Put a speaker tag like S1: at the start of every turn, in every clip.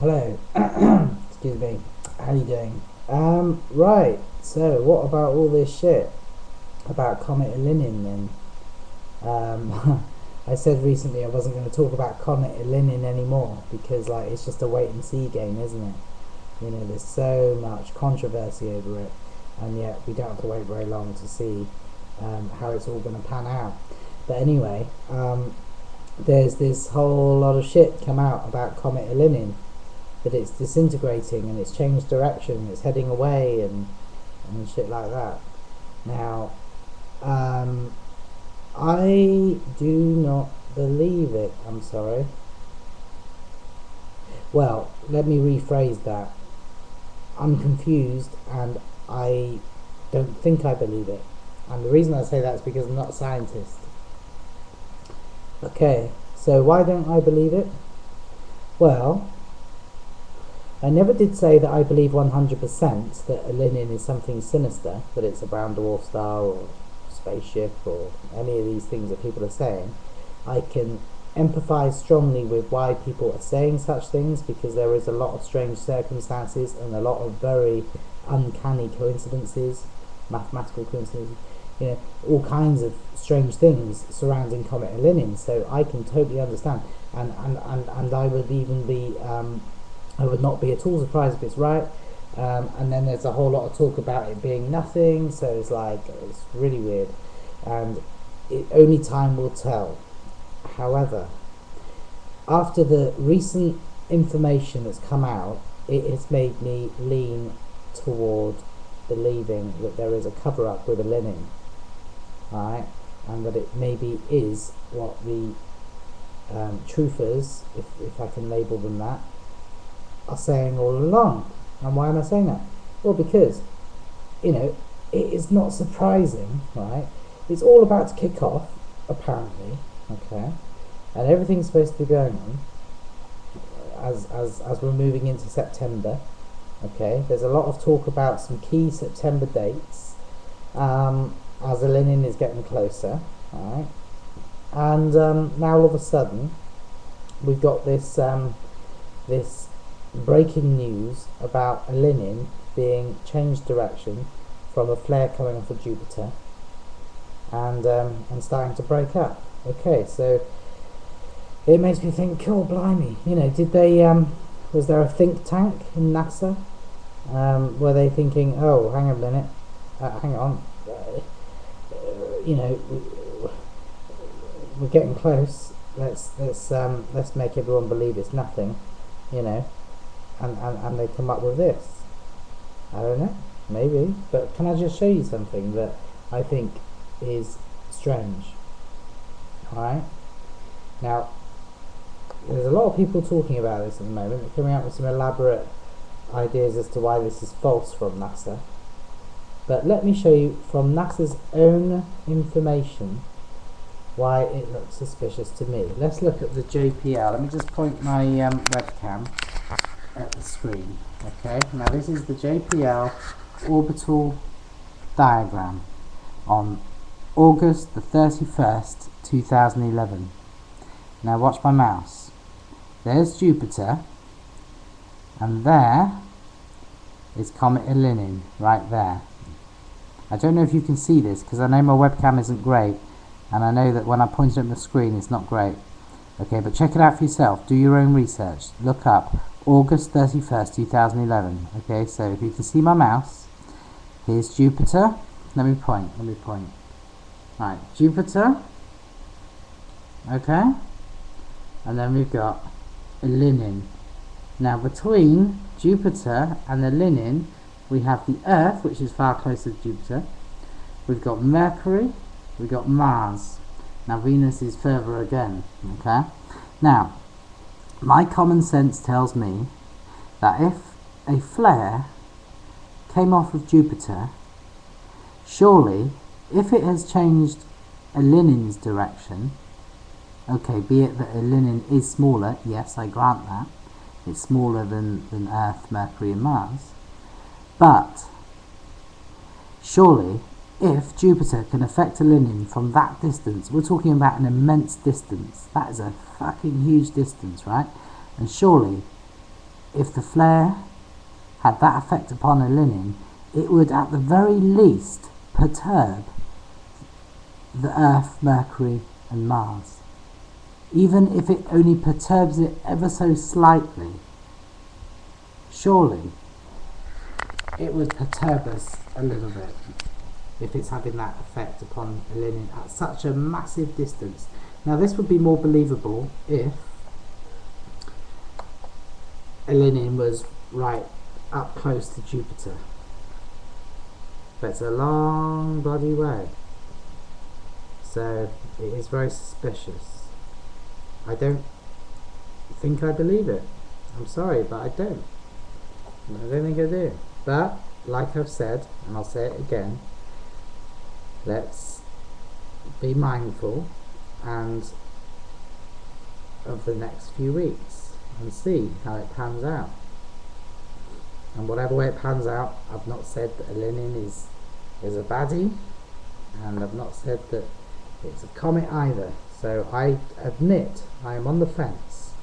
S1: Hello. Excuse me. How you doing? Right. So, what about all this shit about Comet Elenin then? I said recently I wasn't going to talk about Comet Elenin anymore because, like, it's just a wait and see game, isn't it? You know, there's so much controversy over it, and yet we don't have to wait very long to see how it's all going to pan out. But anyway, there's this whole lot of shit come out about Comet Elenin, that it's disintegrating and it's changed direction, it's heading away and shit like that. Now, I do not believe it, I'm sorry. Well, let me rephrase that. I'm confused and I don't think I believe it. And the reason I say that is because I'm not a scientist. Okay, so why don't I believe it? Well, I never did say that I believe 100% that Elenin is something sinister, that it's a brown dwarf star or spaceship or any of these things that people are saying. I can empathise strongly with why people are saying such things, because there is a lot of strange circumstances and a lot of very uncanny coincidences, mathematical coincidences, all kinds of strange things surrounding Comet Elenin. So I can totally understand, and I would even be I would not be at all surprised if it's right. And then there's a whole lot of talk about it being nothing, so it's really weird, and only time will tell. However, after the recent information that's come out, it has made me lean toward believing that there is a cover-up with Elenin, right, and that it maybe is what the truthers, if I can label them that, are saying all along. And why am I saying that? Well, because it is not surprising, right? It's all about to kick off, apparently, okay, and everything's supposed to be going on as we're moving into September. Okay, there's a lot of talk about some key September dates as Elenin is getting closer, right? And now all of a sudden we've got this this breaking news about Elenin being changed direction from a flare coming off of Jupiter and starting to break up. Okay, so it makes me think, oh blimey, did they was there a think tank in NASA? Were they thinking, oh, hang on a minute, hang on, we're getting close. Let's make everyone believe it's nothing, and they come up with this. I don't know, maybe. But can I just show you something that I think is strange? Alright? Now, there's a lot of people talking about this at the moment. They're coming up with some elaborate ideas as to why this is false from NASA. But let me show you from NASA's own information why it looks suspicious to me. Let's look at the JPL. Let me just point my webcam at the screen. Okay, now this is the JPL orbital diagram on August the 31st 2011. Now watch my mouse. There's Jupiter, and there is Comet Elenin right there. I don't know if you can see this because I know my webcam isn't great, and I know that when I point it at the screen it's not great. Okay, but check it out for yourself. Do your own research. Look up August 31st 2011. Okay, so if you can see my mouse, here's Jupiter. Let me point. Right, Jupiter. Okay, and then we've got Elenin. Now between Jupiter and Elenin we have the Earth, which is far closer to Jupiter. We've got Mercury, we've got Mars. Now Venus is further again. Okay, now my common sense tells me that if a flare came off of Jupiter, surely if it has changed Elenin's direction, okay, be it that Elenin is smaller, yes, I grant that, it's smaller than Earth, Mercury and Mars, but surely if Jupiter can affect Elenin from that distance, we're talking about an immense distance, that is a fucking huge distance, right? And surely if the flare had that effect upon Elenin, it would at the very least perturb the Earth, Mercury and Mars. Even if it only perturbs it ever so slightly, surely it would perturb us a little bit if it's having that effect upon Elenin at such a massive distance. Now this would be more believable if Elenin was right up close to Jupiter, but it's a long bloody way, so it is very suspicious. I don't think I believe it. I'm sorry, but I don't think I do. But like I've said, and I'll say it again, let's be mindful and of the next few weeks and see how it pans out. And whatever way it pans out, I've not said that Elenin is a baddie, and I've not said that it's a comet either. So I admit I am on the fence.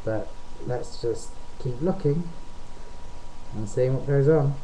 S1: But let's just keep looking and seeing what goes on.